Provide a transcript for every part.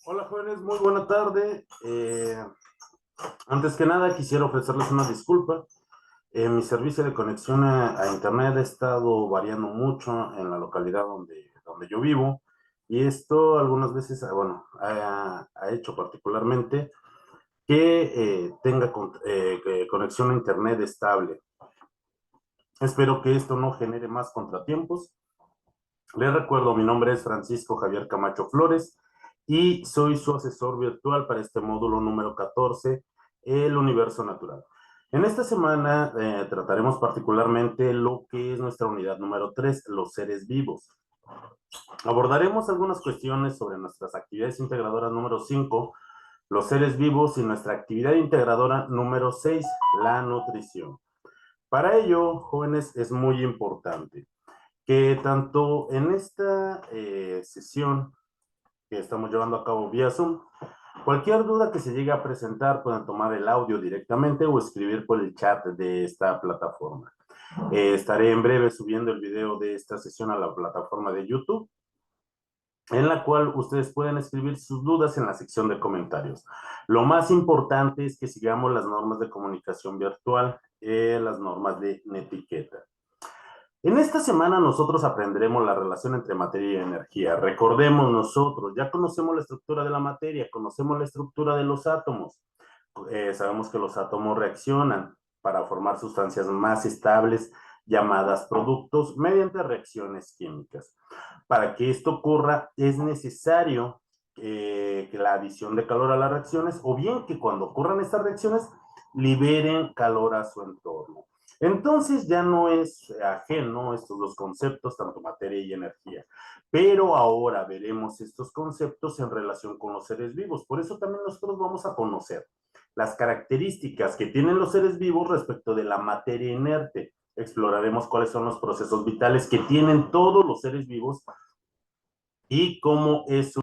Hola jóvenes, muy buena tarde. Antes que nada quisiera ofrecerles una disculpa. Mi servicio de conexión a internet ha estado variando mucho en la localidad donde yo vivo y esto algunas veces, ha hecho particularmente que tenga conexión a internet estable. Espero que esto no genere más contratiempos. Les recuerdo, mi nombre es Francisco Javier Camacho Flores y soy su asesor virtual para este módulo número 14, el universo natural. En esta semana trataremos particularmente lo que es nuestra unidad número 3, los seres vivos. Abordaremos algunas cuestiones sobre nuestras actividades integradoras número 5, los seres vivos, y nuestra actividad integradora número 6, la nutrición. Para ello, jóvenes, es muy importante que tanto en esta sesión que estamos llevando a cabo vía Zoom, cualquier duda que se llegue a presentar pueden tomar el audio directamente o escribir por el chat de esta plataforma. Estaré en breve subiendo el video de esta sesión a la plataforma de YouTube, en la cual ustedes pueden escribir sus dudas en la sección de comentarios. Lo más importante es que sigamos las normas de comunicación virtual, las normas de netiqueta. En esta semana nosotros aprenderemos la relación entre materia y energía. Recordemos, nosotros ya conocemos la estructura de la materia, conocemos la estructura de los átomos. Sabemos que los átomos reaccionan para formar sustancias más estables llamadas productos mediante reacciones químicas. Para que esto ocurra es necesario que la adición de calor a las reacciones, o bien que cuando ocurran estas reacciones liberen calor a su entorno. Entonces ya no es ajeno estos dos conceptos, tanto materia y energía. Pero ahora veremos estos conceptos en relación con los seres vivos. Por eso también nosotros vamos a conocer las características que tienen los seres vivos respecto de la materia inerte. Exploraremos cuáles son los procesos vitales que tienen todos los seres vivos y cómo es su...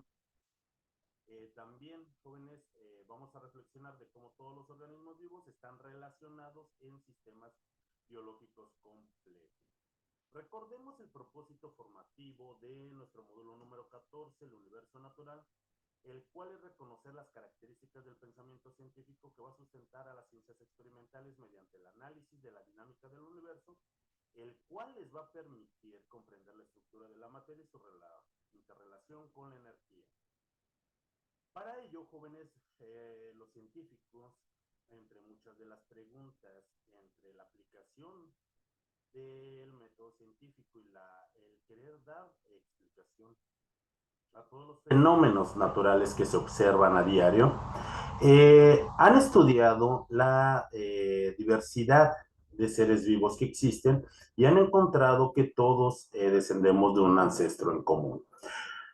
También, jóvenes, vamos a reflexionar de cómo todos los organismos vivos están relacionados en sistemas biológicos completos. Recordemos el propósito formativo de nuestro módulo número 14, el universo natural, el cual es reconocer las características del pensamiento científico que va a sustentar a las ciencias experimentales mediante el análisis de la dinámica del universo, el cual les va a permitir comprender la estructura de la materia y su interrelación con la energía. Para ello, jóvenes, los científicos, entre muchas de las preguntas, entre la aplicación del método científico y el querer dar explicación a todos los fenómenos naturales que se observan a diario, han estudiado la diversidad de seres vivos que existen y han encontrado que todos descendemos de un ancestro en común.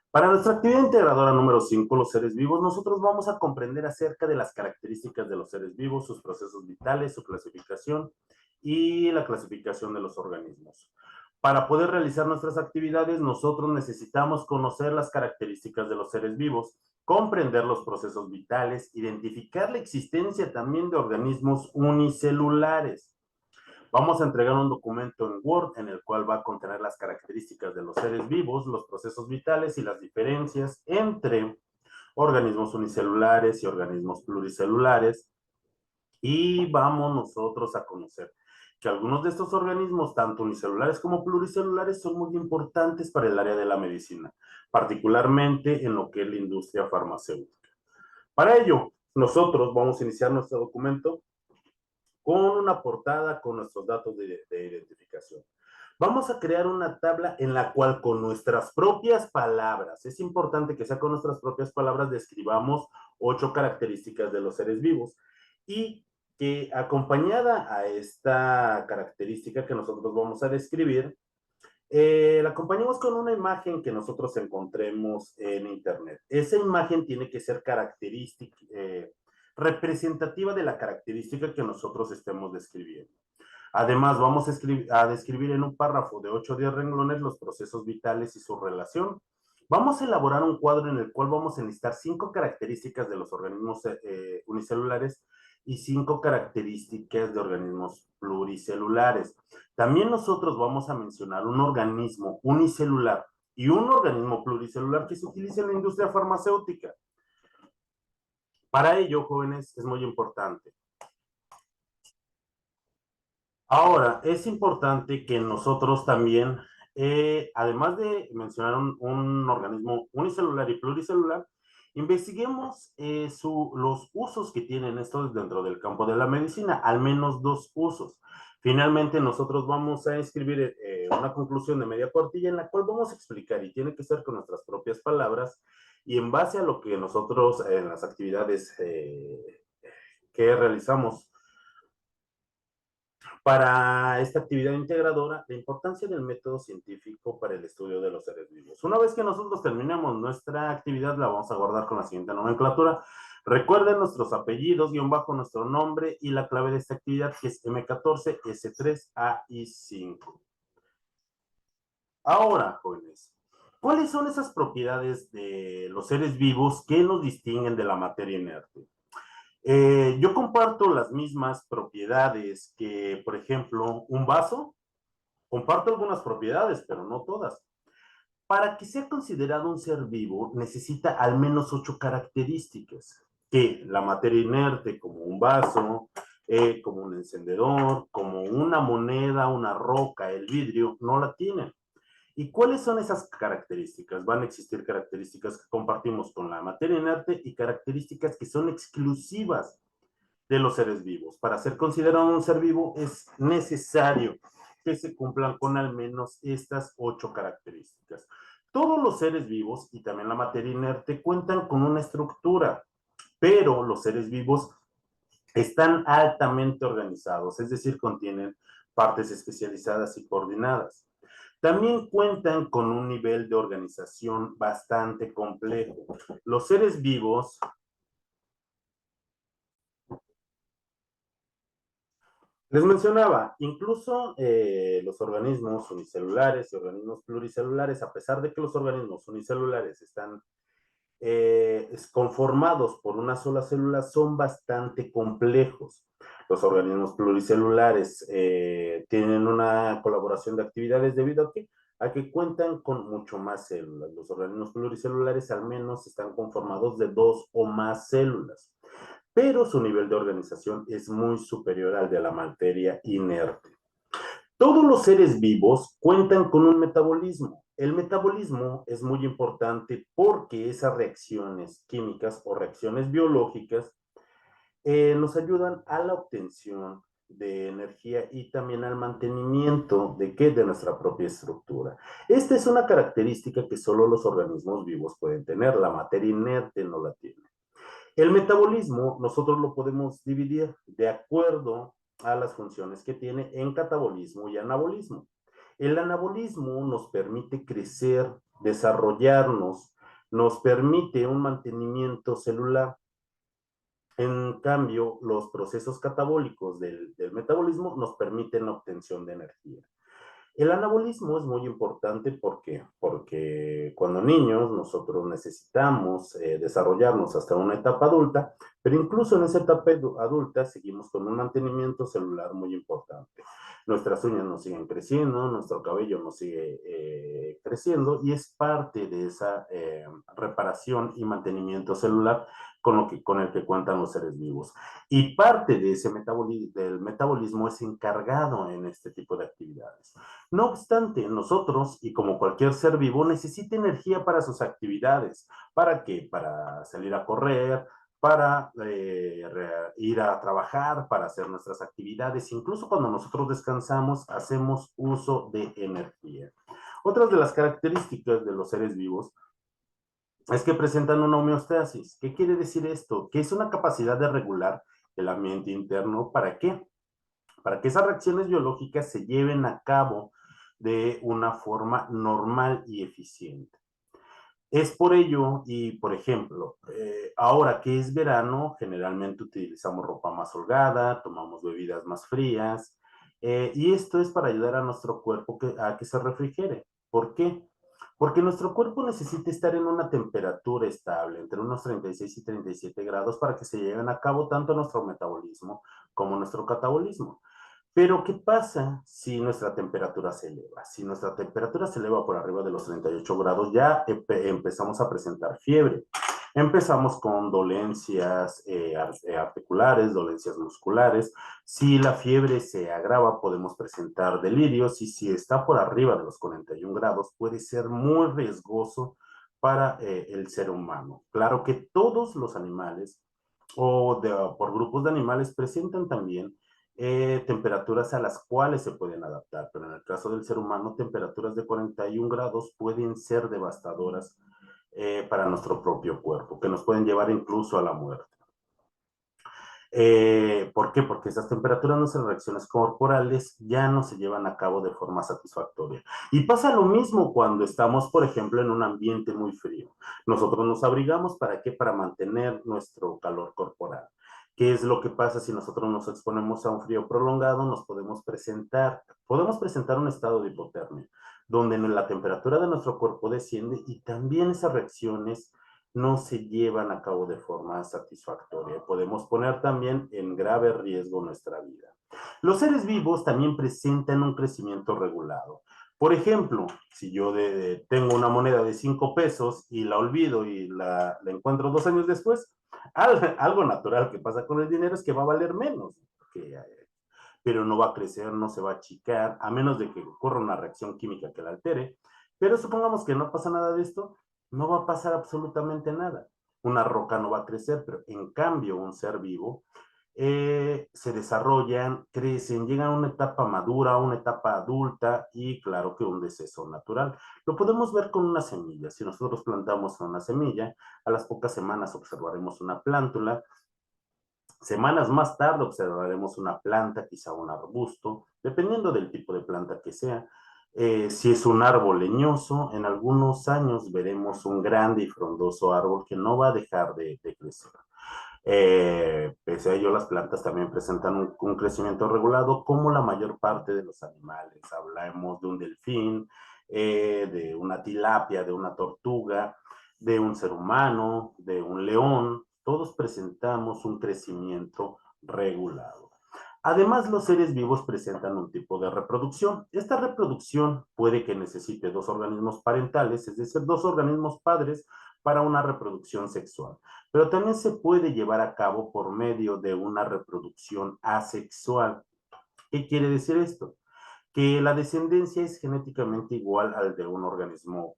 Para nuestra actividad integradora número 5, los seres vivos, nosotros vamos a comprender acerca de las características de los seres vivos, sus procesos vitales, su clasificación y la clasificación de los organismos. Para poder realizar nuestras actividades, nosotros necesitamos conocer las características de los seres vivos, comprender los procesos vitales, identificar la existencia también de organismos unicelulares. Vamos a entregar un documento en Word en el cual va a contener las características de los seres vivos, los procesos vitales y las diferencias entre organismos unicelulares y organismos pluricelulares. Y vamos nosotros a conocer que algunos de estos organismos, tanto unicelulares como pluricelulares, son muy importantes para el área de la medicina, particularmente en lo que es la industria farmacéutica. Para ello, nosotros vamos a iniciar nuestro documento con una portada con nuestros datos de identificación. Vamos a crear una tabla en la cual con nuestras propias palabras, es importante que sea con nuestras propias palabras, describamos 8 características de los seres vivos y que acompañada a esta característica que nosotros vamos a describir, la acompañamos con una imagen que nosotros encontremos en internet. Esa imagen tiene que ser característica, representativa de la característica que nosotros estemos describiendo. Además, vamos a describir en un párrafo de 8 o 10 renglones los procesos vitales y su relación. Vamos a elaborar un cuadro en el cual vamos a enlistar 5 características de los organismos unicelulares y 5 características de organismos pluricelulares. También nosotros vamos a mencionar un organismo unicelular y un organismo pluricelular que se utiliza en la industria farmacéutica. Para ello, jóvenes, es muy importante. Ahora, es importante que nosotros también, además de mencionar un organismo unicelular y pluricelular, investiguemos los usos que tienen estos dentro del campo de la medicina, al menos dos usos. Finalmente, nosotros vamos a escribir una conclusión de media cuartilla en la cual vamos a explicar, y tiene que ser con nuestras propias palabras, y en base a lo que nosotros en las actividades que realizamos para esta actividad integradora, la importancia del método científico para el estudio de los seres vivos. Una vez que nosotros terminemos nuestra actividad, la vamos a guardar con la siguiente nomenclatura. Recuerden nuestros apellidos, guión bajo nuestro nombre y la clave de esta actividad, que es M14, S3, A y 5. Ahora, jóvenes, ¿cuáles son esas propiedades de los seres vivos que nos distinguen de la materia inerte? Yo comparto las mismas propiedades que, por ejemplo, un vaso. Comparto algunas propiedades, pero no todas. Para que sea considerado un ser vivo, necesita al menos 8 características, que la materia inerte, como un vaso, como un encendedor, como una moneda, una roca, el vidrio, no la tienen. ¿Y cuáles son esas características? Van a existir características que compartimos con la materia inerte y características que son exclusivas de los seres vivos. Para ser considerado un ser vivo es necesario que se cumplan con al menos estas 8 características. Todos los seres vivos y también la materia inerte cuentan con una estructura, pero los seres vivos están altamente organizados, es decir, contienen partes especializadas y coordinadas. También cuentan con un nivel de organización bastante complejo. Los seres vivos les mencionaba, incluso los organismos unicelulares y organismos pluricelulares, a pesar de que los organismos unicelulares están conformados por una sola célula, son bastante complejos. Los organismos pluricelulares tienen una colaboración de actividades debido a que cuentan con mucho más células. Los organismos pluricelulares al menos están conformados de dos o más células, pero su nivel de organización es muy superior al de la materia inerte. Todos los seres vivos cuentan con un metabolismo. El metabolismo es muy importante porque esas reacciones químicas o reacciones biológicas nos ayudan a la obtención de energía y también al mantenimiento de nuestra propia estructura. Esta es una característica que solo los organismos vivos pueden tener, la materia inerte no la tiene. El metabolismo nosotros lo podemos dividir de acuerdo a las funciones que tiene en catabolismo y anabolismo. El anabolismo nos permite crecer, desarrollarnos, nos permite un mantenimiento celular. En cambio, los procesos catabólicos del metabolismo nos permiten la obtención de energía. El anabolismo es muy importante porque cuando niños nosotros necesitamos desarrollarnos hasta una etapa adulta, pero incluso en esa etapa adulta seguimos con un mantenimiento celular muy importante. Nuestras uñas nos siguen creciendo, nuestro cabello nos sigue creciendo y es parte de esa reparación y mantenimiento celular con el que cuentan los seres vivos. Y parte de ese del metabolismo es encargado en este tipo de actividades. No obstante, nosotros, y como cualquier ser vivo, necesita energía para sus actividades. ¿Para qué? Para salir a correr, para ir a trabajar, para hacer nuestras actividades. Incluso cuando nosotros descansamos, hacemos uso de energía. Otras de las características de los seres vivos es que presentan una homeostasis. ¿Qué quiere decir esto? Que es una capacidad de regular el ambiente interno. ¿Para qué? Para que esas reacciones biológicas se lleven a cabo de una forma normal y eficiente. Es por ello, y por ejemplo, ahora que es verano, generalmente utilizamos ropa más holgada, tomamos bebidas más frías, y esto es para ayudar a nuestro cuerpo a que se refrigere. ¿Por qué? Porque nuestro cuerpo necesita estar en una temperatura estable, entre unos 36 y 37 grados, para que se lleven a cabo tanto nuestro metabolismo como nuestro catabolismo. Pero, ¿qué pasa si nuestra temperatura se eleva? Si nuestra temperatura se eleva por arriba de los 38 grados, ya empezamos a presentar fiebre. Empezamos con dolencias articulares, dolencias musculares. Si la fiebre se agrava, podemos presentar delirios, y si está por arriba de los 41 grados, puede ser muy riesgoso para el ser humano. Claro que todos los animales por grupos de animales presentan también temperaturas a las cuales se pueden adaptar, pero en el caso del ser humano, temperaturas de 41 grados pueden ser devastadoras para nuestro propio cuerpo, que nos pueden llevar incluso a la muerte. ¿Por qué? Porque esas temperaturas, nuestras reacciones corporales ya no se llevan a cabo de forma satisfactoria. Y pasa lo mismo cuando estamos, por ejemplo, en un ambiente muy frío. Nosotros nos abrigamos, ¿para qué? Para mantener nuestro calor corporal. ¿Qué es lo que pasa si nosotros nos exponemos a un frío prolongado? Nos podemos presentar un estado de hipotermia, donde la temperatura de nuestro cuerpo desciende, y también esas reacciones no se llevan a cabo de forma satisfactoria. Podemos poner también en grave riesgo nuestra vida. Los seres vivos también presentan un crecimiento regulado. Por ejemplo, si yo tengo una moneda de 5 pesos y la olvido y la encuentro 2 años después, algo natural que pasa con el dinero es que va a valer menos, pero no va a crecer, no se va a achicar, a menos de que ocurra una reacción química que la altere. Pero supongamos que no pasa nada de esto, no va a pasar absolutamente nada. Una roca no va a crecer, pero en cambio un ser vivo se desarrollan, crecen, llegan a una etapa madura, a una etapa adulta, y claro que un deceso natural. Lo podemos ver con una semilla. Si nosotros plantamos una semilla, a las pocas semanas observaremos una plántula. Semanas más tarde observaremos una planta, quizá un arbusto, dependiendo del tipo de planta que sea. Si es un árbol leñoso, en algunos años veremos un grande y frondoso árbol que no va a dejar de crecer. Pese a ello, las plantas también presentan un crecimiento regulado, como la mayor parte de los animales. Hablamos de un delfín, de una tilapia, de una tortuga, de un ser humano, de un león. Todos presentamos un crecimiento regulado. Además, los seres vivos presentan un tipo de reproducción. Esta reproducción puede que necesite dos organismos parentales, es decir, dos organismos padres, para una reproducción sexual, pero también se puede llevar a cabo por medio de una reproducción asexual. ¿Qué quiere decir esto? Que la descendencia es genéticamente igual al de un organismo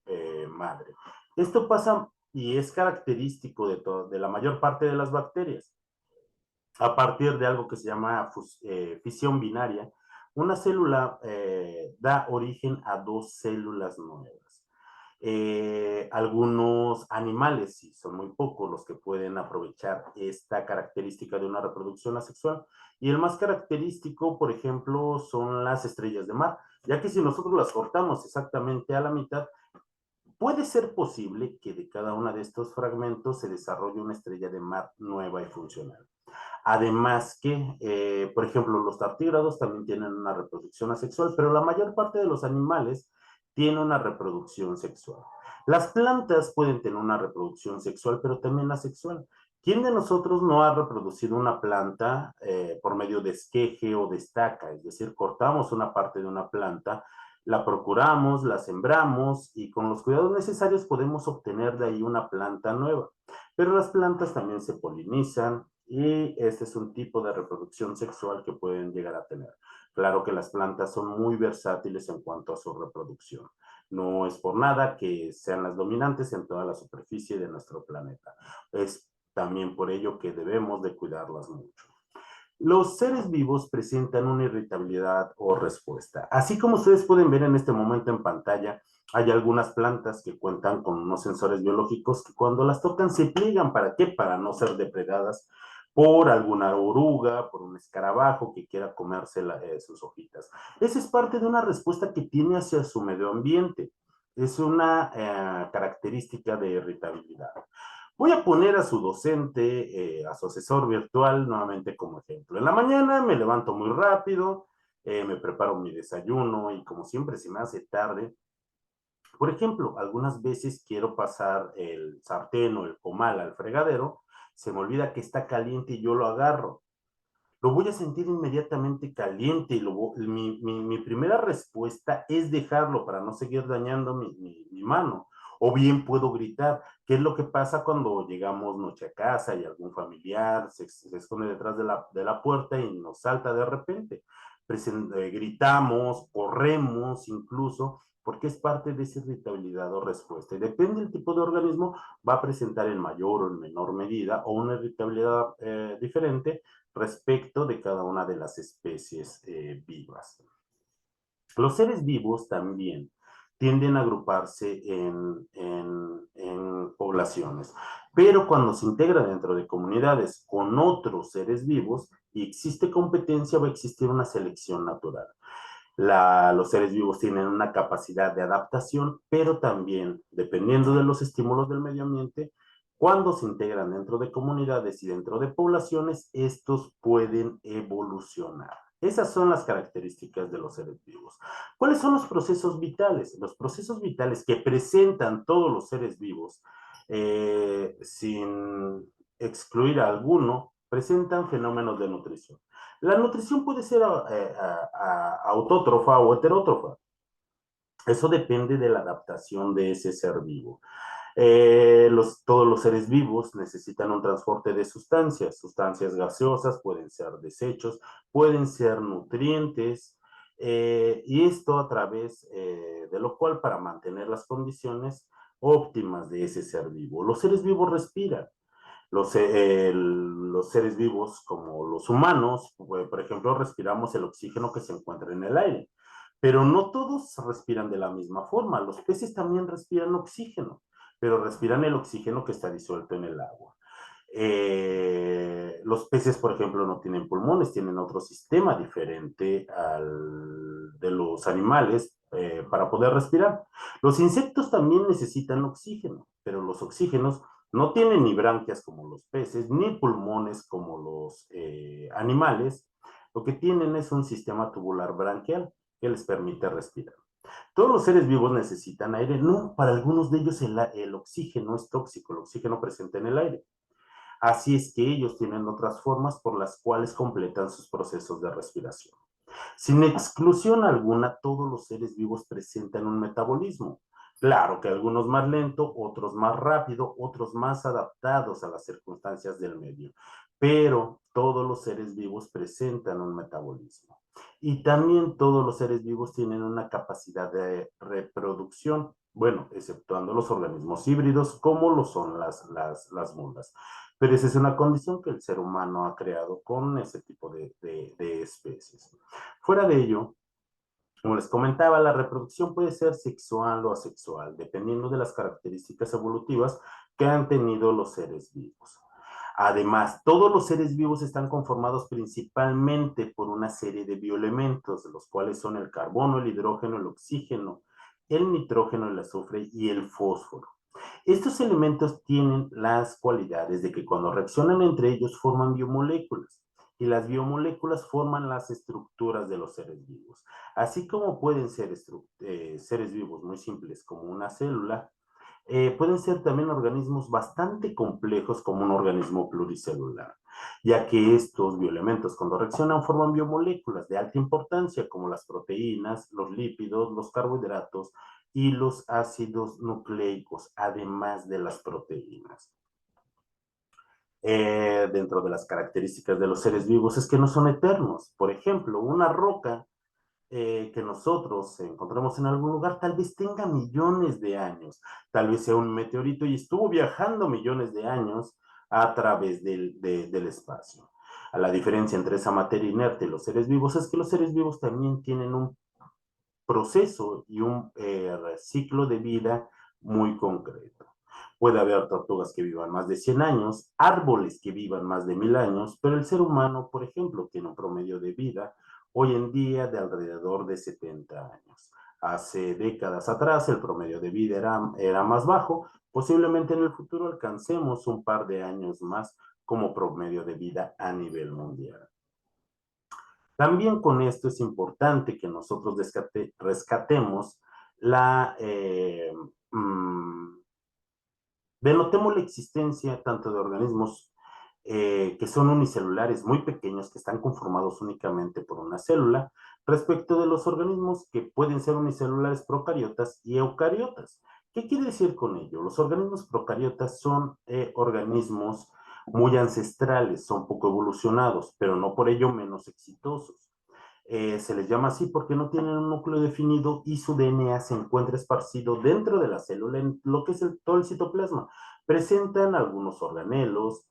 madre. Esto pasa y es característico de la mayor parte de las bacterias. A partir de algo que se llama fisión binaria, una célula da origen a dos células nuevas. Algunos animales, sí, son muy pocos los que pueden aprovechar esta característica de una reproducción asexual, y el más característico, por ejemplo, son las estrellas de mar, ya que si nosotros las cortamos exactamente a la mitad, puede ser posible que de cada uno de estos fragmentos se desarrolle una estrella de mar nueva y funcional. Además que, por ejemplo, los tardígrados también tienen una reproducción asexual, pero la mayor parte de los animales tiene una reproducción sexual. Las plantas pueden tener una reproducción sexual, pero también asexual. ¿Quién de nosotros no ha reproducido una planta por medio de esqueje o de estaca? Es decir, cortamos una parte de una planta, la procuramos, la sembramos, y con los cuidados necesarios podemos obtener de ahí una planta nueva. Pero las plantas también se polinizan, y este es un tipo de reproducción sexual que pueden llegar a tener. Claro que las plantas son muy versátiles en cuanto a su reproducción. No es por nada que sean las dominantes en toda la superficie de nuestro planeta. Es también por ello que debemos de cuidarlas mucho. Los seres vivos presentan una irritabilidad o respuesta. Así como ustedes pueden ver en este momento en pantalla, hay algunas plantas que cuentan con unos sensores biológicos que cuando las tocan se pliegan. ¿Para qué? Para no ser depredadas por alguna oruga, por un escarabajo que quiera comerse sus hojitas. Esa es parte de una respuesta que tiene hacia su medio ambiente. Es una característica de irritabilidad. Voy a poner a su docente, a su asesor virtual, nuevamente como ejemplo. En la mañana me levanto muy rápido, me preparo mi desayuno, y como siempre se me hace tarde. Por ejemplo, algunas veces quiero pasar el sartén o el comal al fregadero, se me olvida que está caliente y yo lo agarro. Lo voy a sentir inmediatamente caliente, y mi primera respuesta es dejarlo para no seguir dañando mi mano. O bien puedo gritar. ¿Qué es lo que pasa cuando llegamos noche a casa y algún familiar se esconde detrás de la puerta y nos salta de repente? Gritamos, corremos incluso, porque es parte de esa irritabilidad o respuesta. Y depende del tipo de organismo, va a presentar en mayor o en menor medida o una irritabilidad diferente respecto de cada una de las especies vivas. Los seres vivos también tienden a agruparse en poblaciones, pero cuando se integran dentro de comunidades con otros seres vivos y existe competencia, va a existir una selección natural. Los seres vivos tienen una capacidad de adaptación, pero también, dependiendo de los estímulos del medio ambiente, cuando se integran dentro de comunidades y dentro de poblaciones, estos pueden evolucionar. Esas son las características de los seres vivos. ¿Cuáles son los procesos vitales? Los procesos vitales que presentan todos los seres vivos, sin excluir a alguno, presentan fenómenos de nutrición. La nutrición puede ser autótrofa o heterótrofa. Eso depende de la adaptación de ese ser vivo. Todos los seres vivos necesitan un transporte de sustancias gaseosas, pueden ser desechos, pueden ser nutrientes, y esto a través de lo cual para mantener las condiciones óptimas de ese ser vivo. Los seres vivos respiran. Los seres vivos, como los humanos, por ejemplo, respiramos el oxígeno que se encuentra en el aire, pero no todos respiran de la misma forma. Los peces también respiran oxígeno, pero respiran el oxígeno que está disuelto en el agua. Los peces, por ejemplo, no tienen pulmones, tienen otro sistema diferente al de los animales para poder respirar. Los insectos también necesitan oxígeno, pero los oxígenos no tienen ni branquias como los peces, ni pulmones como los animales. Lo que tienen es un sistema tubular branquial que les permite respirar. Todos los seres vivos necesitan aire. No, para algunos de ellos el oxígeno es tóxico, el oxígeno presente en el aire. Así es que ellos tienen otras formas por las cuales completan sus procesos de respiración. Sin exclusión alguna, todos los seres vivos presentan un metabolismo. Claro que algunos más lento, otros más rápido, otros más adaptados a las circunstancias del medio, pero todos los seres vivos presentan un metabolismo. Y también todos los seres vivos tienen una capacidad de reproducción, bueno, exceptuando los organismos híbridos, como lo son las mulas. Pero esa es una condición que el ser humano ha creado con ese tipo de especies. Fuera de ello, como les comentaba, la reproducción puede ser sexual o asexual, dependiendo de las características evolutivas que han tenido los seres vivos. Además, todos los seres vivos están conformados principalmente por una serie de bioelementos, los cuales son el carbono, el hidrógeno, el oxígeno, el nitrógeno, el azufre y el fósforo. Estos elementos tienen las cualidades de que cuando reaccionan entre ellos forman biomoléculas y las biomoléculas forman las estructuras de los seres vivos. Así como pueden ser seres vivos muy simples como una célula, pueden ser también organismos bastante complejos como un organismo pluricelular, ya que estos bioelementos cuando reaccionan forman biomoléculas de alta importancia como las proteínas, los lípidos, los carbohidratos y los ácidos nucleicos, además de las proteínas. Dentro de las características de los seres vivos es que no son eternos. Por ejemplo, una roca que nosotros encontramos en algún lugar tal vez tenga millones de años, tal vez sea un meteorito y estuvo viajando millones de años a través del espacio. A la diferencia entre esa materia inerte y los seres vivos es que los seres vivos también tienen un proceso y un ciclo de vida muy concreto. Puede haber tortugas que vivan más de 100 años, árboles que vivan más de 1000 años, pero el ser humano, por ejemplo, tiene un promedio de vida hoy en día de alrededor de 70 años. Hace décadas atrás el promedio de vida era más bajo, posiblemente en el futuro alcancemos un par de años más como promedio de vida a nivel mundial. También con esto es importante que nosotros rescatemos denotemos la existencia tanto de organismos que son unicelulares muy pequeños, que están conformados únicamente por una célula, respecto de los organismos que pueden ser unicelulares procariotas y eucariotas, ¿Qué quiere decir con ello? Los organismos procariotas son organismos muy ancestrales, son poco evolucionados, pero no por ello menos exitosos. Se les llama así porque no tienen un núcleo definido y su DNA se encuentra esparcido dentro de la célula en lo que es todo el citoplasma. Presentan algunos organelos.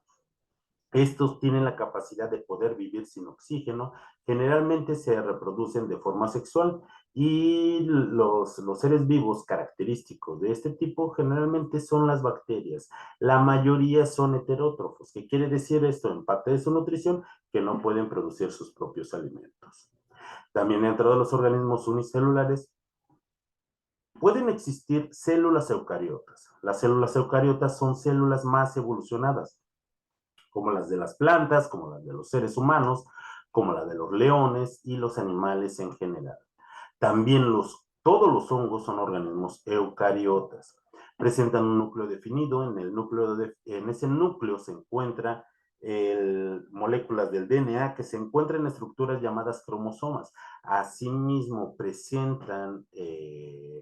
Estos tienen la capacidad de poder vivir sin oxígeno, generalmente se reproducen de forma sexual y los seres vivos característicos de este tipo generalmente son las bacterias. La mayoría son heterótrofos. ¿Qué quiere decir esto? En parte de su nutrición, que no pueden producir sus propios alimentos. También dentro de los organismos unicelulares pueden existir células eucariotas. Las células eucariotas son células más evolucionadas, como las de las plantas, como las de los seres humanos, como la de los leones y los animales en general. También todos los hongos son organismos eucariotas. Presentan un núcleo definido, en ese núcleo se encuentra moléculas del DNA que se encuentran en estructuras llamadas cromosomas. Asimismo, presentan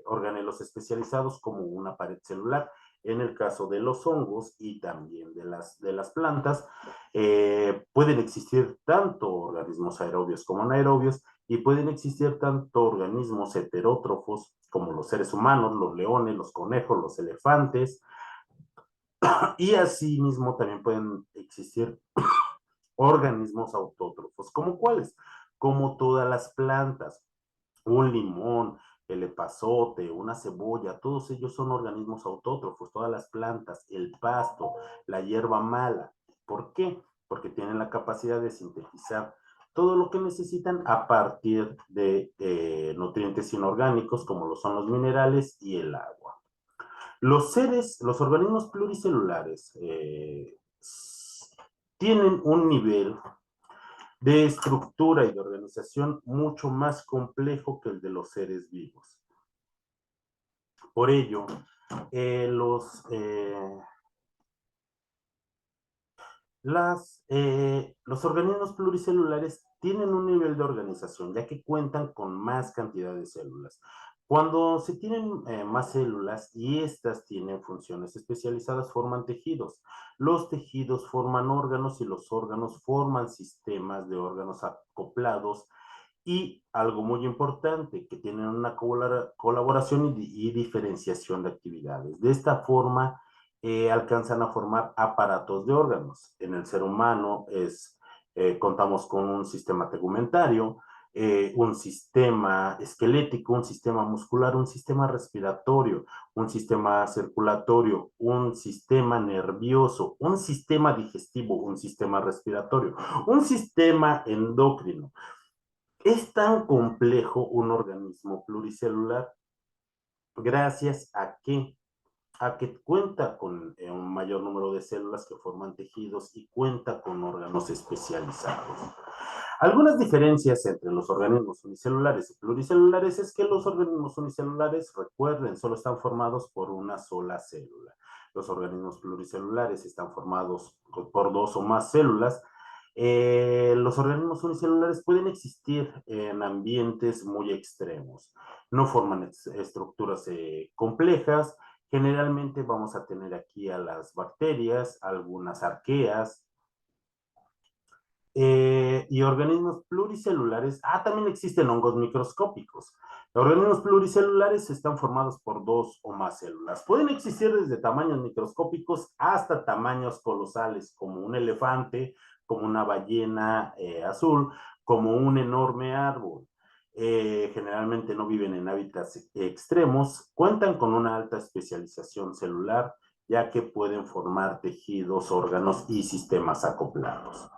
organelos especializados como una pared celular. En el caso de los hongos y también de las plantas, pueden existir tanto organismos aerobios como anaerobios y pueden existir tanto organismos heterótrofos como los seres humanos, los leones, los conejos, los elefantes, y asimismo también pueden existir organismos autótrofos, ¿como cuáles? Como todas las plantas, un limón, el epazote, una cebolla, todos ellos son organismos autótrofos, todas las plantas, el pasto, la hierba mala. ¿Por qué? Porque tienen la capacidad de sintetizar todo lo que necesitan a partir de nutrientes inorgánicos como lo son los minerales y el agua. Los organismos pluricelulares tienen un nivel de estructura y de organización mucho más complejo que el de los seres vivos. Por ello, los organismos pluricelulares tienen un nivel de organización, ya que cuentan con más cantidad de células. Cuando se tienen más células y estas tienen funciones especializadas, forman tejidos. Los tejidos forman órganos y los órganos forman sistemas de órganos acoplados y algo muy importante, que tienen una colaboración y diferenciación de actividades. De esta forma, alcanzan a formar aparatos de órganos. En el ser humano contamos con un sistema tegumentario, un sistema esquelético, un sistema muscular, un sistema respiratorio, un sistema circulatorio, un sistema nervioso, un sistema digestivo, un sistema respiratorio, un sistema endocrino. Es tan complejo un organismo pluricelular gracias a que cuenta con un mayor número de células que forman tejidos y cuenta con órganos especializados. Algunas diferencias entre los organismos unicelulares y pluricelulares es que los organismos unicelulares, recuerden, solo están formados por una sola célula. Los organismos pluricelulares están formados por dos o más células. Los organismos unicelulares pueden existir en ambientes muy extremos. No forman estructuras complejas. Generalmente vamos a tener aquí a las bacterias, algunas arqueas, y organismos pluricelulares. También existen hongos microscópicos. Los organismos pluricelulares están formados por dos o más células. Pueden existir desde tamaños microscópicos hasta tamaños colosales, como un elefante, como una ballena azul, como un enorme árbol. Generalmente no viven en hábitats extremos, cuentan con una alta especialización celular, ya que pueden formar tejidos, órganos y sistemas acoplados.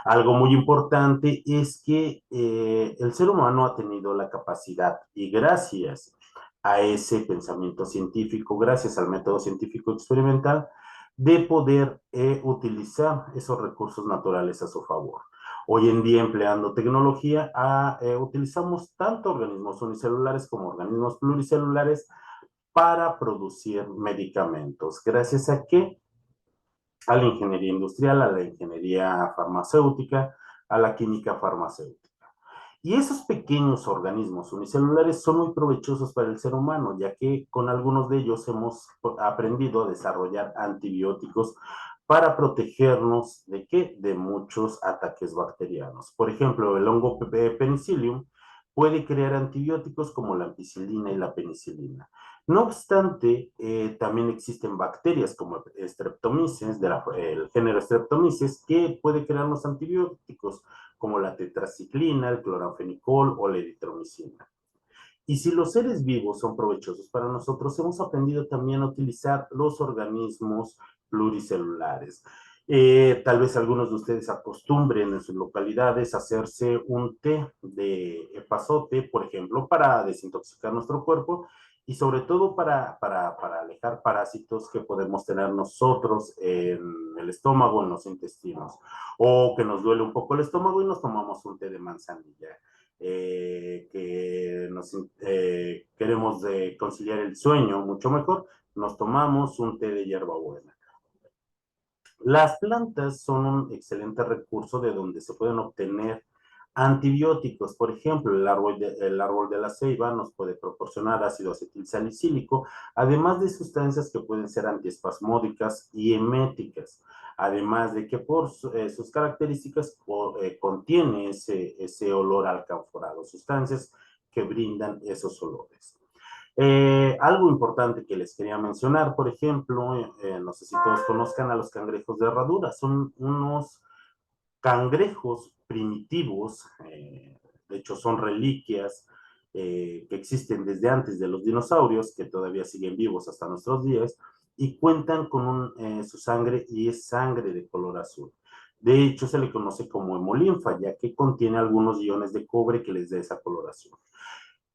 Algo muy importante es que el ser humano ha tenido la capacidad, y gracias a ese pensamiento científico, gracias al método científico experimental, de poder utilizar esos recursos naturales a su favor. Hoy en día, empleando tecnología, utilizamos tanto organismos unicelulares como organismos pluricelulares para producir medicamentos. ¿Gracias a qué? A la ingeniería industrial, a la ingeniería farmacéutica, a la química farmacéutica. Y esos pequeños organismos unicelulares son muy provechosos para el ser humano, ya que con algunos de ellos hemos aprendido a desarrollar antibióticos para protegernos de qué? De muchos ataques bacterianos. Por ejemplo, el hongo Penicillium puede crear antibióticos como la ampicilina y la penicilina. No obstante, también existen bacterias como Streptomyces, el género Streptomyces, que puede crear los antibióticos como la tetraciclina, el cloranfenicol o la eritromicina. Y si los seres vivos son provechosos para nosotros, hemos aprendido también a utilizar los organismos pluricelulares. Tal vez algunos de ustedes acostumbren en sus localidades a hacerse un té de epazote, por ejemplo, para desintoxicar nuestro cuerpo y sobre todo para alejar parásitos que podemos tener nosotros en el estómago, en los intestinos, o que nos duele un poco el estómago y nos tomamos un té de manzanilla. Que queremos conciliar el sueño mucho mejor, nos tomamos un té de hierbabuena. Las plantas son un excelente recurso de donde se pueden obtener antibióticos. Por ejemplo, el árbol de la ceiba nos puede proporcionar ácido acetilsalicílico, además de sustancias que pueden ser antiespasmódicas y eméticas. Además de que por sus características contiene ese olor alcanforado, sustancias que brindan esos olores. Algo importante que les quería mencionar, por ejemplo, no sé si todos conozcan a los cangrejos de herradura, son unos cangrejos primitivos, de hecho son reliquias que existen desde antes de los dinosaurios, que todavía siguen vivos hasta nuestros días, y cuentan con su sangre y es sangre de color azul. De hecho, se le conoce como hemolinfa, ya que contiene algunos iones de cobre que les da esa coloración.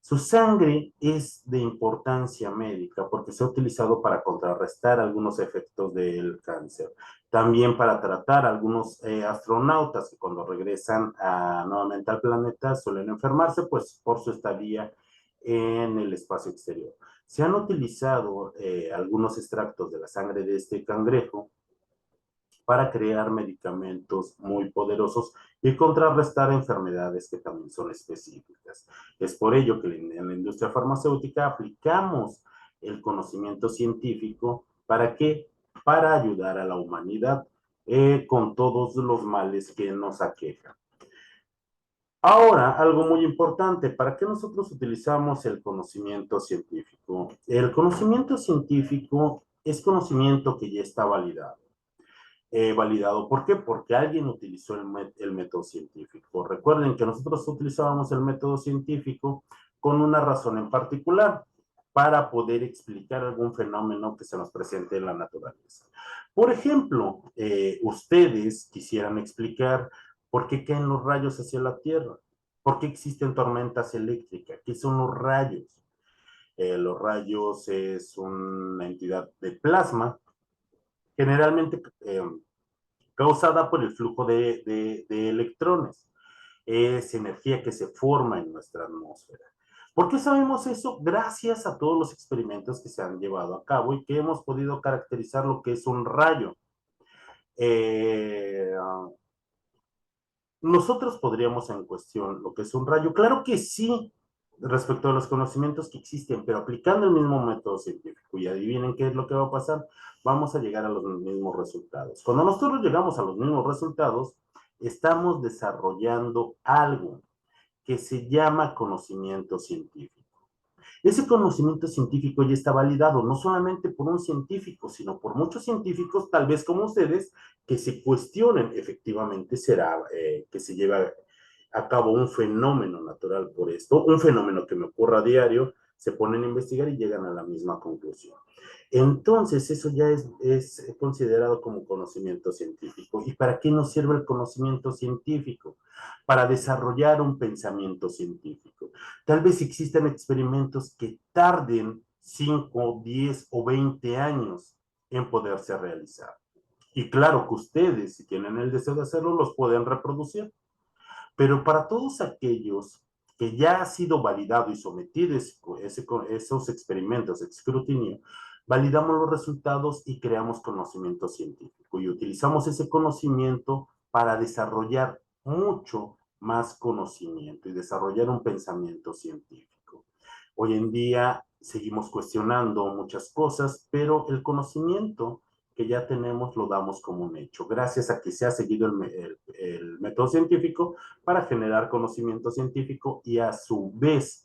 Su sangre es de importancia médica porque se ha utilizado para contrarrestar algunos efectos del cáncer. También para tratar a algunos astronautas que cuando regresan nuevamente al planeta suelen enfermarse pues por su estadía en el espacio exterior. Se han utilizado algunos extractos de la sangre de este cangrejo para crear medicamentos muy poderosos y contrarrestar enfermedades que también son específicas. Es por ello que en la industria farmacéutica aplicamos el conocimiento científico para qué? Para ayudar a la humanidad con todos los males que nos aquejan. Ahora, algo muy importante, ¿para qué nosotros utilizamos el conocimiento científico? El conocimiento científico es conocimiento que ya está validado. Validado. ¿Por qué? Porque alguien utilizó el método científico. Recuerden que nosotros utilizábamos el método científico con una razón en particular para poder explicar algún fenómeno que se nos presente en la naturaleza. Por ejemplo, ustedes quisieran explicar por qué caen los rayos hacia la Tierra, por qué existen tormentas eléctricas, qué son los rayos. Los rayos es una entidad de plasma generalmente causada por el flujo de electrones. Es energía que se forma en nuestra atmósfera. ¿Por qué sabemos eso? Gracias a todos los experimentos que se han llevado a cabo y que hemos podido caracterizar lo que es un rayo. Eh, Nosotros podríamos en cuestión lo que es un rayo. Claro que sí, respecto a los conocimientos que existen, pero aplicando el mismo método científico. Y adivinen qué es lo que va a pasar. Vamos a llegar a los mismos resultados. Cuando nosotros llegamos a los mismos resultados, estamos desarrollando algo que se llama conocimiento científico. Ese conocimiento científico ya está validado no solamente por un científico, sino por muchos científicos, tal vez como ustedes, que se cuestionen efectivamente será que se lleva a cabo un fenómeno natural por esto, un fenómeno que me ocurra a diario, se ponen a investigar y llegan a la misma conclusión. Entonces, eso ya es considerado como conocimiento científico. ¿Y para qué nos sirve el conocimiento científico? Para desarrollar un pensamiento científico. Tal vez existan experimentos que tarden 5, 10 o 20 años en poderse realizar. Y claro que ustedes, si tienen el deseo de hacerlo, los pueden reproducir. Pero para todos aquellos que ya ha sido validado y sometido esos experimentos, escrutinio, validamos los resultados y creamos conocimiento científico y utilizamos ese conocimiento para desarrollar mucho más conocimiento y desarrollar un pensamiento científico. Hoy en día seguimos cuestionando muchas cosas, pero el conocimiento que ya tenemos lo damos como un hecho, gracias a que se ha seguido el método científico para generar conocimiento científico y a su vez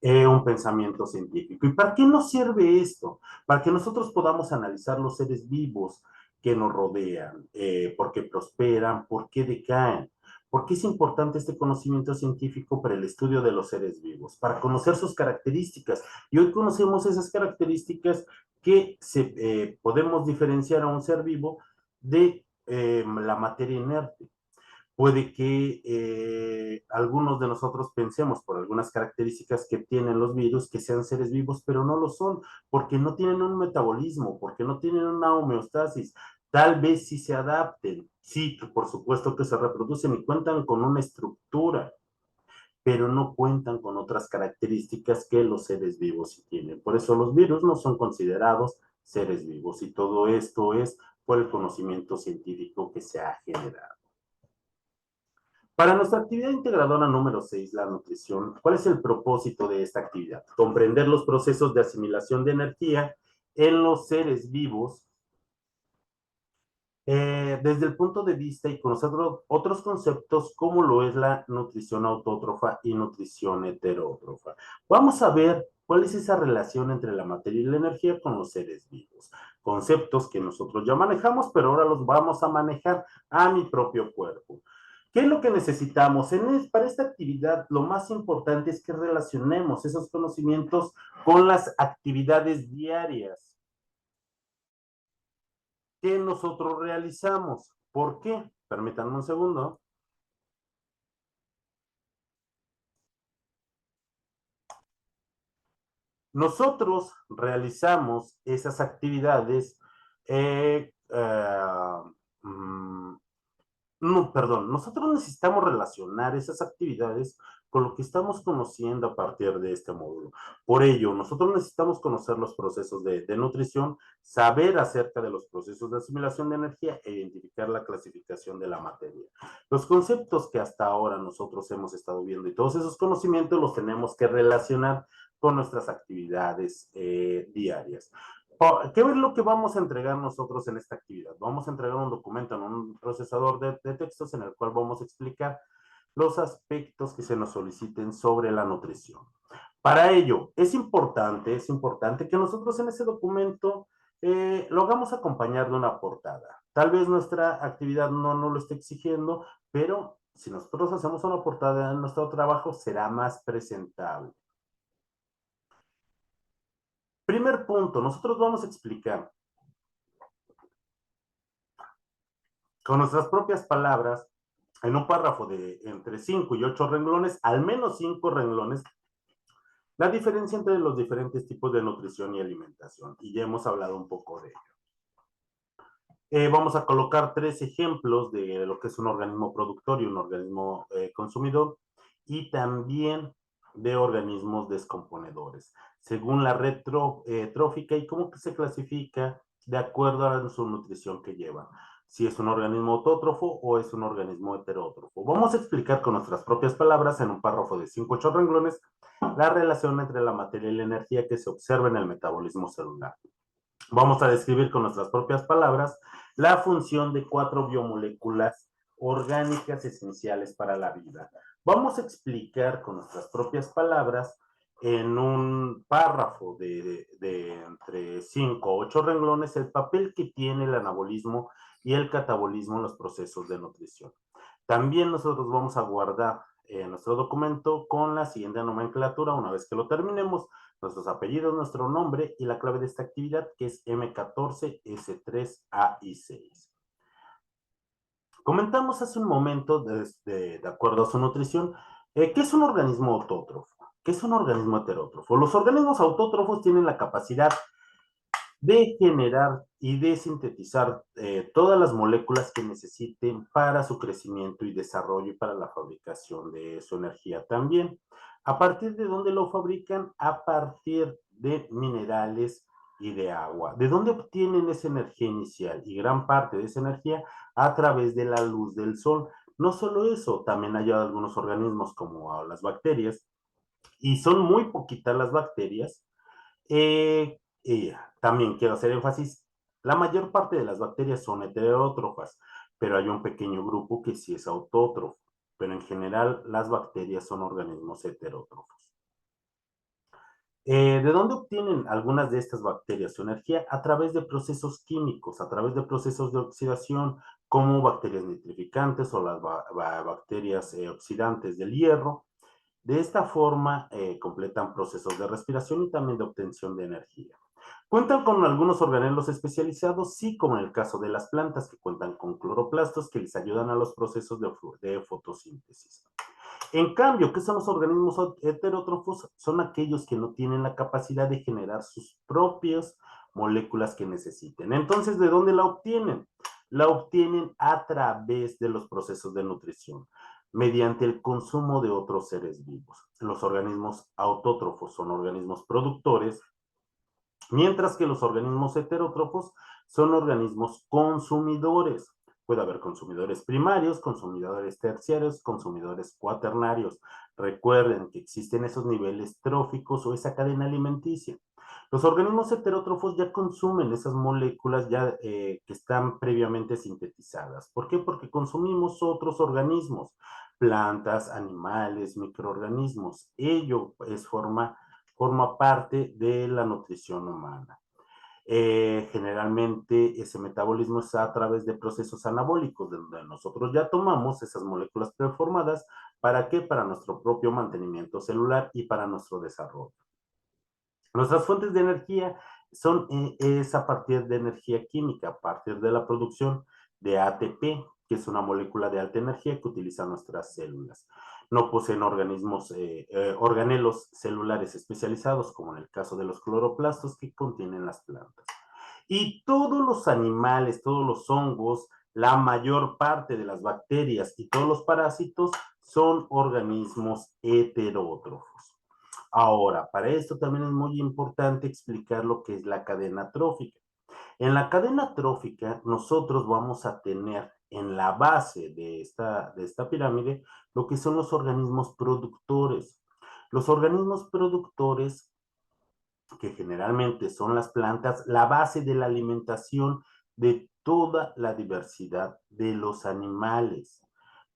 un pensamiento científico. ¿Y para qué nos sirve esto? Para que nosotros podamos analizar los seres vivos que nos rodean, por qué prosperan, por qué decaen. ¿Por qué es importante este conocimiento científico para el estudio de los seres vivos? Para conocer sus características. Y hoy conocemos esas características que podemos diferenciar a un ser vivo de la materia inerte. Puede que algunos de nosotros pensemos por algunas características que tienen los virus que sean seres vivos, pero no lo son, porque no tienen un metabolismo, porque no tienen una homeostasis. Tal vez sí se adapten, sí, por supuesto que se reproducen y cuentan con una estructura, pero no cuentan con otras características que los seres vivos sí tienen. Por eso los virus no son considerados seres vivos y todo esto es por el conocimiento científico que se ha generado. Para nuestra actividad integradora número 6, la nutrición, ¿cuál es el propósito de esta actividad? Comprender los procesos de asimilación de energía en los seres vivos desde el punto de vista y conocer otros conceptos como lo es la nutrición autótrofa y nutrición heterótrofa. Vamos a ver cuál es esa relación entre la materia y la energía con los seres vivos. Conceptos que nosotros ya manejamos, pero ahora los vamos a manejar a mi propio cuerpo. ¿Qué es lo que necesitamos? Para esta actividad, lo más importante es que relacionemos esos conocimientos con las actividades diarias que nosotros realizamos. ¿Por qué? Permítanme un segundo. Nosotros realizamos esas actividades mm, no, perdón, nosotros necesitamos relacionar esas actividades con lo que estamos conociendo a partir de este módulo. Por ello, nosotros necesitamos conocer los procesos de nutrición, saber acerca de los procesos de asimilación de energía e identificar la clasificación de la materia. Los conceptos que hasta ahora nosotros hemos estado viendo y todos esos conocimientos los tenemos que relacionar con nuestras actividades diarias. ¿Qué es lo que vamos a entregar nosotros en esta actividad? Vamos a entregar un documento en un procesador de textos en el cual vamos a explicar los aspectos que se nos soliciten sobre la nutrición. Para ello, es importante que nosotros en ese documento lo hagamos acompañar de una portada. Tal vez nuestra actividad no lo esté exigiendo, pero si nosotros hacemos una portada en nuestro trabajo, será más presentable. Primer punto, nosotros vamos a explicar con nuestras propias palabras, en un párrafo de entre 5 y 8 renglones, al menos 5 renglones, la diferencia entre los diferentes tipos de nutrición y alimentación. Y ya hemos hablado un poco de ello. Vamos a colocar 3 ejemplos de lo que es un organismo productor y un organismo consumidor, y también de organismos descomponedores, según la red trófica y cómo que se clasifica de acuerdo a su nutrición que lleva. Si es un organismo autótrofo o es un organismo heterótrofo. Vamos a explicar con nuestras propias palabras en un párrafo de 5 o 8 renglones la relación entre la materia y la energía que se observa en el metabolismo celular. Vamos a describir con nuestras propias palabras la función de 4 biomoléculas orgánicas esenciales para la vida. Vamos a explicar con nuestras propias palabras en un párrafo de entre 5 o 8 renglones el papel que tiene el anabolismo y el catabolismo en los procesos de nutrición. También nosotros vamos a guardar nuestro documento con la siguiente nomenclatura una vez que lo terminemos: nuestros apellidos, nuestro nombre y la clave de esta actividad, que es M14, S3, A y 6. Comentamos hace un momento, de acuerdo a su nutrición, ¿qué es un organismo autótrofo? ¿Qué es un organismo heterótrofo? Los organismos autótrofos tienen la capacidad de generar y de sintetizar todas las moléculas que necesiten para su crecimiento y desarrollo y para la fabricación de su energía también. ¿A partir de dónde lo fabrican? A partir de minerales y de agua. ¿De dónde obtienen esa energía inicial? Y gran parte de esa energía a través de la luz del sol. No solo eso, también hay algunos organismos como las bacterias, y son muy poquitas las bacterias. Y también quiero hacer énfasis, la mayor parte de las bacterias son heterótrofas, pero hay un pequeño grupo que sí es autótrofo, pero en general las bacterias son organismos heterótrofos. ¿De dónde obtienen algunas de estas bacterias su energía? A través de procesos químicos, a través de procesos de oxidación, como bacterias nitrificantes o las bacterias oxidantes del hierro. De esta forma, completan procesos de respiración y también de obtención de energía. Cuentan con algunos organelos especializados, sí, como en el caso de las plantas, que cuentan con cloroplastos que les ayudan a los procesos de fotosíntesis. En cambio, ¿qué son los organismos heterótrofos? Son aquellos que no tienen la capacidad de generar sus propias moléculas que necesiten. Entonces, ¿de dónde la obtienen? La obtienen a través de los procesos de nutrición, mediante el consumo de otros seres vivos. Los organismos autótrofos son organismos productores, mientras que los organismos heterótrofos son organismos consumidores. Puede haber consumidores primarios, consumidores terciarios, consumidores cuaternarios. Recuerden que existen esos niveles tróficos o esa cadena alimenticia. Los organismos heterótrofos ya consumen esas moléculas ya que están previamente sintetizadas. ¿Por qué? Porque consumimos otros organismos, plantas, animales, microorganismos. Ello forma parte de la nutrición humana. Generalmente ese metabolismo es a través de procesos anabólicos, donde nosotros ya tomamos esas moléculas preformadas. ¿Para qué? Para nuestro propio mantenimiento celular y para nuestro desarrollo. Nuestras fuentes de energía es a partir de energía química, a partir de la producción de ATP, que es una molécula de alta energía que utilizan nuestras células. No poseen organelos celulares especializados, como en el caso de los cloroplastos que contienen las plantas. Y todos los animales, todos los hongos, la mayor parte de las bacterias y todos los parásitos son organismos heterótrofos. Ahora, para esto también es muy importante explicar lo que es la cadena trófica. En la cadena trófica, nosotros vamos a tener en la base de esta pirámide lo que son los organismos productores. Los organismos productores, que generalmente son las plantas, la base de la alimentación de toda la diversidad de los animales.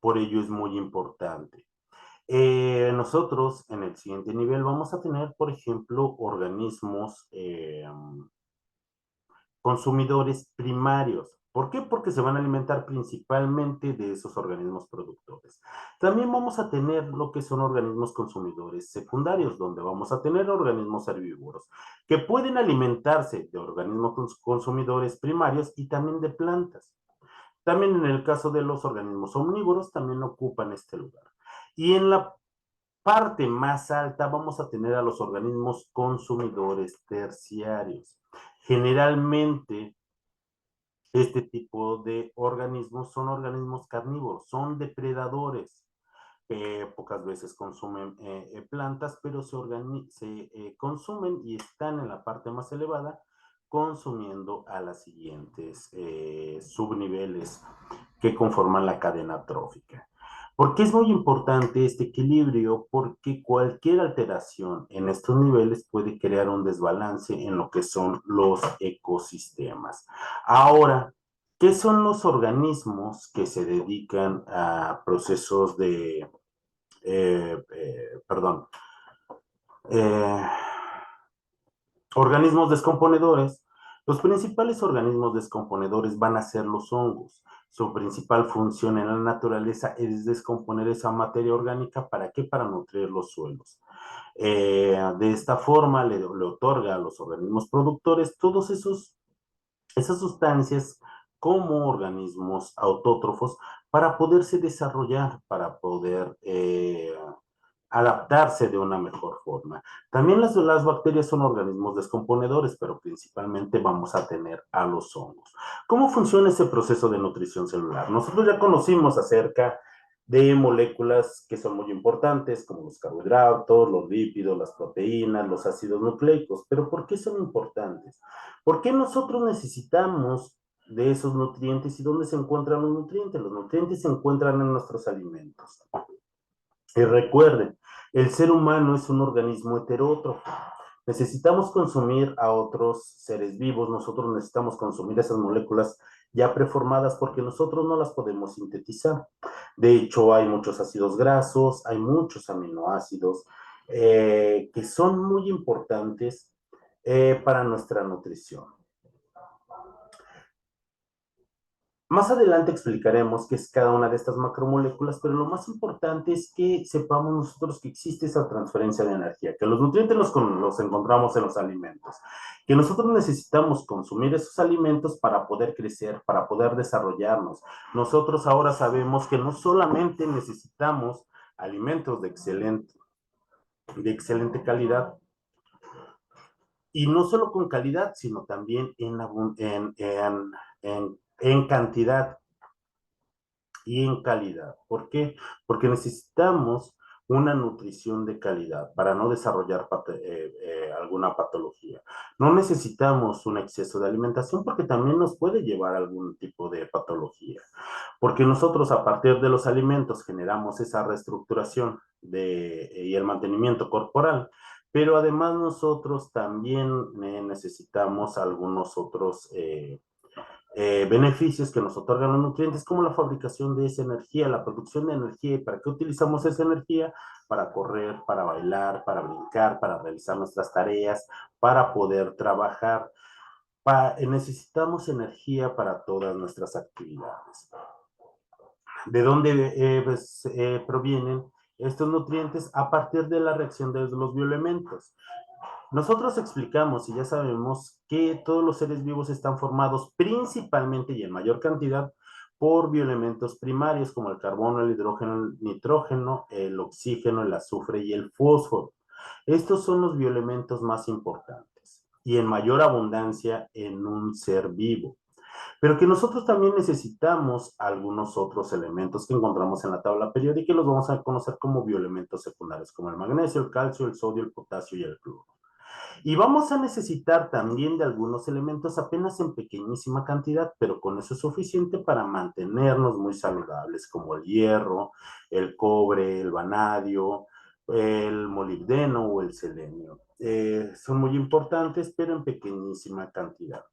Por ello es muy importante. Nosotros en el siguiente nivel vamos a tener, por ejemplo, organismos consumidores primarios. ¿Por qué? Porque se van a alimentar principalmente de esos organismos productores. También vamos a tener lo que son organismos consumidores secundarios, donde vamos a tener organismos herbívoros, que pueden alimentarse de organismos consumidores primarios y también de plantas. También en el caso de los organismos omnívoros, también ocupan este lugar. Y en la parte más alta vamos a tener a los organismos consumidores terciarios. Generalmente, este tipo de organismos son organismos carnívoros, son depredadores. Pocas veces consumen plantas, pero se consumen y están en la parte más elevada consumiendo a las siguientes subniveles que conforman la cadena trófica. ¿Por qué es muy importante este equilibrio? Porque cualquier alteración en estos niveles puede crear un desbalance en lo que son los ecosistemas. Ahora, ¿qué son los organismos que se dedican a procesos de, perdón, eh, organismos descomponedores? Los principales organismos descomponedores van a ser los hongos. Su principal función en la naturaleza es descomponer esa materia orgánica. ¿Para qué? Para nutrir los suelos. De esta forma le otorga a los organismos productores todos esas sustancias como organismos autótrofos para poderse desarrollar, para poder adaptarse de una mejor forma. También las bacterias son organismos descomponedores, pero principalmente vamos a tener a los hongos. ¿Cómo funciona ese proceso de nutrición celular? Nosotros ya conocimos acerca de moléculas que son muy importantes, como los carbohidratos, los lípidos, las proteínas, los ácidos nucleicos. ¿Pero por qué son importantes? ¿Por qué nosotros necesitamos de esos nutrientes. ¿Y dónde se encuentran los nutrientes? Los nutrientes se encuentran en nuestros alimentos. Y recuerden, el ser humano es un organismo heterótrofo. Necesitamos consumir a otros seres vivos, nosotros necesitamos consumir esas moléculas ya preformadas porque nosotros no las podemos sintetizar. De hecho, hay muchos ácidos grasos, hay muchos aminoácidos que son muy importantes para nuestra nutrición. Más adelante explicaremos qué es cada una de estas macromoléculas, pero lo más importante es que sepamos nosotros que existe esa transferencia de energía, que los nutrientes los encontramos en los alimentos, que nosotros necesitamos consumir esos alimentos para poder crecer, para poder desarrollarnos. Nosotros ahora sabemos que no solamente necesitamos alimentos de excelente calidad, y no solo con calidad, sino también en cantidad y en calidad. ¿Por qué? Porque necesitamos una nutrición de calidad para no desarrollar alguna patología. No necesitamos un exceso de alimentación porque también nos puede llevar a algún tipo de patología. Porque nosotros a partir de los alimentos generamos esa reestructuración y el mantenimiento corporal, pero además nosotros también necesitamos algunos otros beneficios que nos otorgan los nutrientes, como la fabricación de esa energía, la producción de energía. ¿Y para qué utilizamos esa energía? Para correr, para bailar, para brincar, para realizar nuestras tareas, para poder trabajar. Necesitamos energía para todas nuestras actividades. ¿De dónde provienen estos nutrientes? A partir de la reacción de los bioelementos. Nosotros explicamos y ya sabemos que todos los seres vivos están formados principalmente y en mayor cantidad por bioelementos primarios como el carbono, el hidrógeno, el nitrógeno, el oxígeno, el azufre y el fósforo. Estos son los bioelementos más importantes y en mayor abundancia en un ser vivo. Pero que nosotros también necesitamos algunos otros elementos que encontramos en la tabla periódica y los vamos a conocer como bioelementos secundarios, como el magnesio, el calcio, el sodio, el potasio y el cloro. Y vamos a necesitar también de algunos elementos apenas en pequeñísima cantidad, pero con eso es suficiente para mantenernos muy saludables, como el hierro, el cobre, el vanadio, el molibdeno o el selenio. Son muy importantes, pero en pequeñísima cantidad.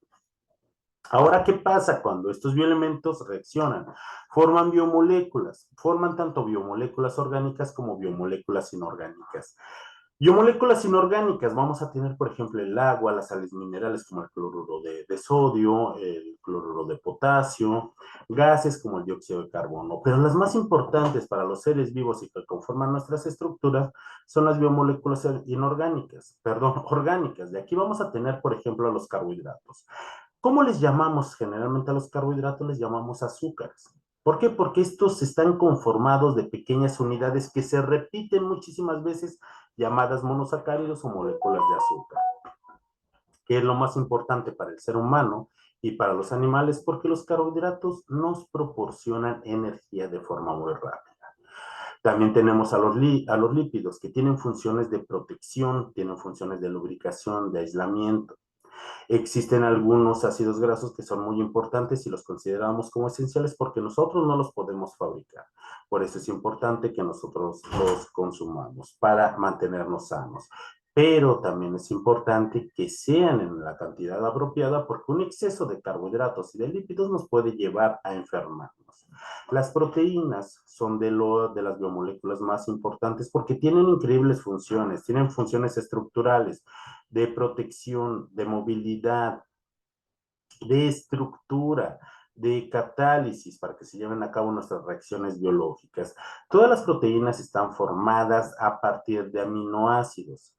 Ahora, ¿qué pasa cuando estos bioelementos reaccionan? Forman biomoléculas, forman tanto biomoléculas orgánicas como biomoléculas inorgánicas. Biomoléculas inorgánicas, vamos a tener, por ejemplo, el agua, las sales minerales como el cloruro de sodio, el cloruro de potasio, gases como el dióxido de carbono. Pero las más importantes para los seres vivos y que conforman nuestras estructuras son las biomoléculas orgánicas. De aquí vamos a tener, por ejemplo, los carbohidratos. ¿Cómo les llamamos generalmente a los carbohidratos? Les llamamos azúcares. ¿Por qué? Porque estos están conformados de pequeñas unidades que se repiten muchísimas veces, llamadas monosacáridos o moléculas de azúcar, que es lo más importante para el ser humano y para los animales, porque los carbohidratos nos proporcionan energía de forma muy rápida. También tenemos a los lípidos, que tienen funciones de protección, tienen funciones de lubricación, de aislamiento. Existen algunos ácidos grasos que son muy importantes y los consideramos como esenciales porque nosotros no los podemos fabricar. Por eso es importante que nosotros los consumamos para mantenernos sanos. Pero también es importante que sean en la cantidad apropiada porque un exceso de carbohidratos y de lípidos nos puede llevar a enfermarnos. Las proteínas son de las biomoléculas más importantes porque tienen increíbles funciones, tienen funciones estructurales, de protección, de movilidad, de estructura, de catálisis para que se lleven a cabo nuestras reacciones biológicas. Todas las proteínas están formadas a partir de aminoácidos.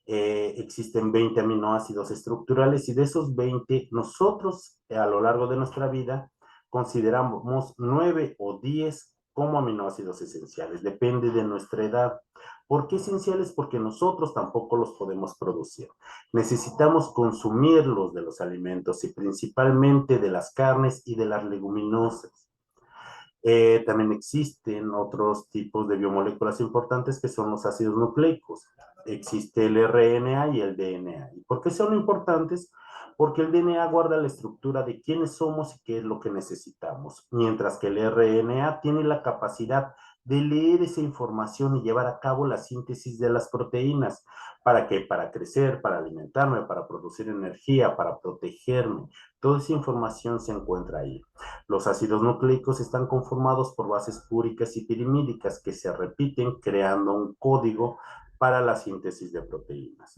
Existen 20 aminoácidos estructurales y de esos 20 nosotros a lo largo de nuestra vida consideramos 9 o 10 como aminoácidos esenciales, depende de nuestra edad. ¿Por qué esenciales? Porque nosotros tampoco los podemos producir. Necesitamos consumirlos de los alimentos y principalmente de las carnes y de las leguminosas. También existen otros tipos de biomoléculas importantes que son los ácidos nucleicos. Existe el RNA y el DNA. ¿Y por qué son importantes? porque el DNA guarda la estructura de quiénes somos y qué es lo que necesitamos, mientras que el RNA tiene la capacidad de leer esa información y llevar a cabo la síntesis de las proteínas. ¿Para qué? Para crecer, para alimentarme, para producir energía, para protegerme. Toda esa información se encuentra ahí. Los ácidos nucleicos están conformados por bases púricas y pirimídicas que se repiten creando un código para la síntesis de proteínas.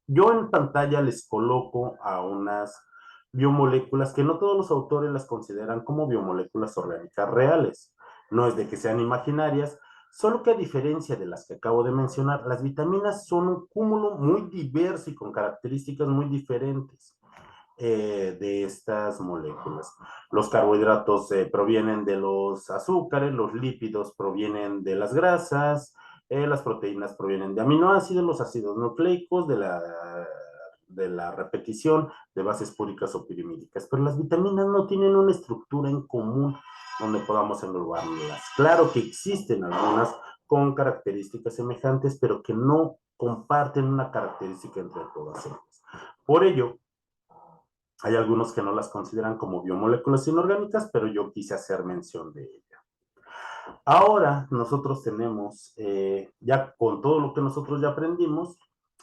Yo en pantalla les coloco a unas biomoléculas que no todos los autores las consideran como biomoléculas orgánicas reales. No es de que sean imaginarias, solo que a diferencia de las que acabo de mencionar, las vitaminas son un cúmulo muy diverso y con características muy diferentes de estas moléculas. Los carbohidratos provienen de los azúcares, los lípidos provienen de las grasas, las proteínas provienen de aminoácidos, los ácidos nucleicos de la repetición de bases púricas o pirimídicas, pero las vitaminas no tienen una estructura en común donde podamos englobarlas. Claro que existen algunas con características semejantes, pero que no comparten una característica entre todas ellas. Por ello, hay algunos que no las consideran como biomoléculas inorgánicas, pero yo quise hacer mención de ella. Ahora nosotros tenemos, ya con todo lo que nosotros ya aprendimos,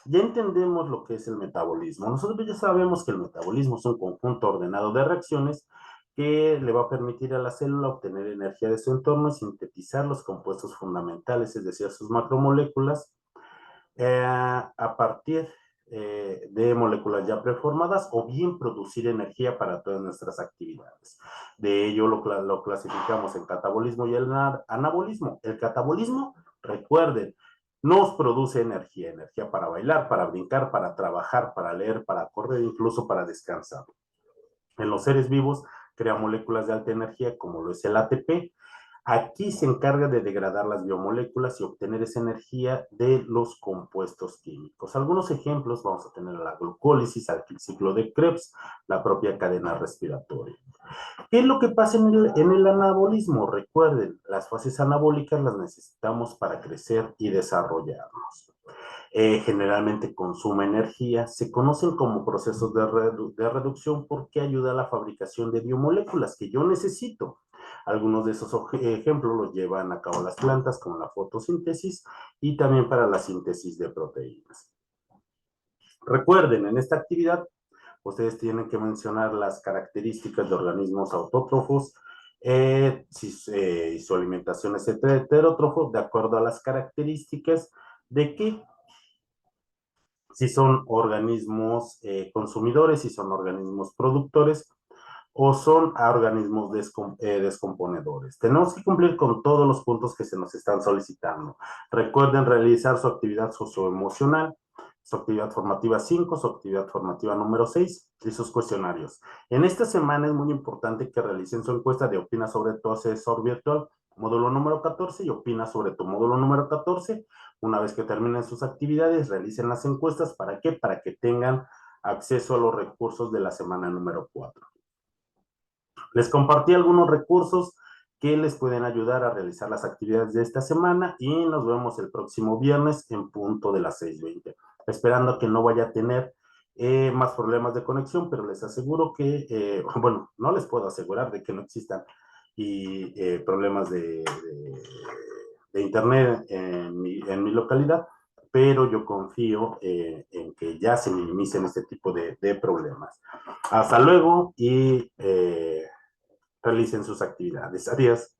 ya entendemos lo que es el metabolismo. Nosotros ya sabemos que el metabolismo es un conjunto ordenado de reacciones que le va a permitir a la célula obtener energía de su entorno y sintetizar los compuestos fundamentales, es decir, sus macromoléculas, a partir de moléculas ya preformadas o bien producir energía para todas nuestras actividades. De ello lo clasificamos en catabolismo y el anabolismo. El catabolismo, recuerden, nos produce energía, energía para bailar, para brincar, para trabajar, para leer, para correr, incluso para descansar. En los seres vivos crea moléculas de alta energía como lo es el ATP. Aquí se encarga de degradar las biomoléculas y obtener esa energía de los compuestos químicos. Algunos ejemplos vamos a tener la glucólisis, el ciclo de Krebs, la propia cadena respiratoria. ¿Qué es lo que pasa en el anabolismo? Recuerden, las fases anabólicas las necesitamos para crecer y desarrollarnos. Generalmente consume energía, se conocen como procesos de reducción porque ayuda a la fabricación de biomoléculas que yo necesito. Algunos de esos ejemplos los llevan a cabo las plantas, como la fotosíntesis y también para la síntesis de proteínas. Recuerden, en esta actividad, ustedes tienen que mencionar las características de organismos autótrofos, si su alimentación es heterótrofo, de acuerdo a las características de que si son organismos consumidores, si son organismos productores o son organismos descomponedores. Tenemos que cumplir con todos los puntos que se nos están solicitando. Recuerden realizar su actividad socioemocional, su actividad formativa 5, su actividad formativa número 6 y sus cuestionarios. En esta semana es muy importante que realicen su encuesta de opina sobre tu asesor virtual, módulo número 14, y opina sobre tu módulo número 14. Una vez que terminen sus actividades, realicen las encuestas. ¿Para qué? Para que tengan acceso a los recursos de la semana número 4. Les compartí algunos recursos que les pueden ayudar a realizar las actividades de esta semana y nos vemos el próximo viernes en punto de las 6:20. Esperando que no vaya a tener más problemas de conexión, pero les aseguro que, bueno, no les puedo asegurar de que no existan problemas de internet en mi localidad, pero yo confío en que ya se minimicen este tipo de problemas. Hasta luego y realicen sus actividades. Adiós.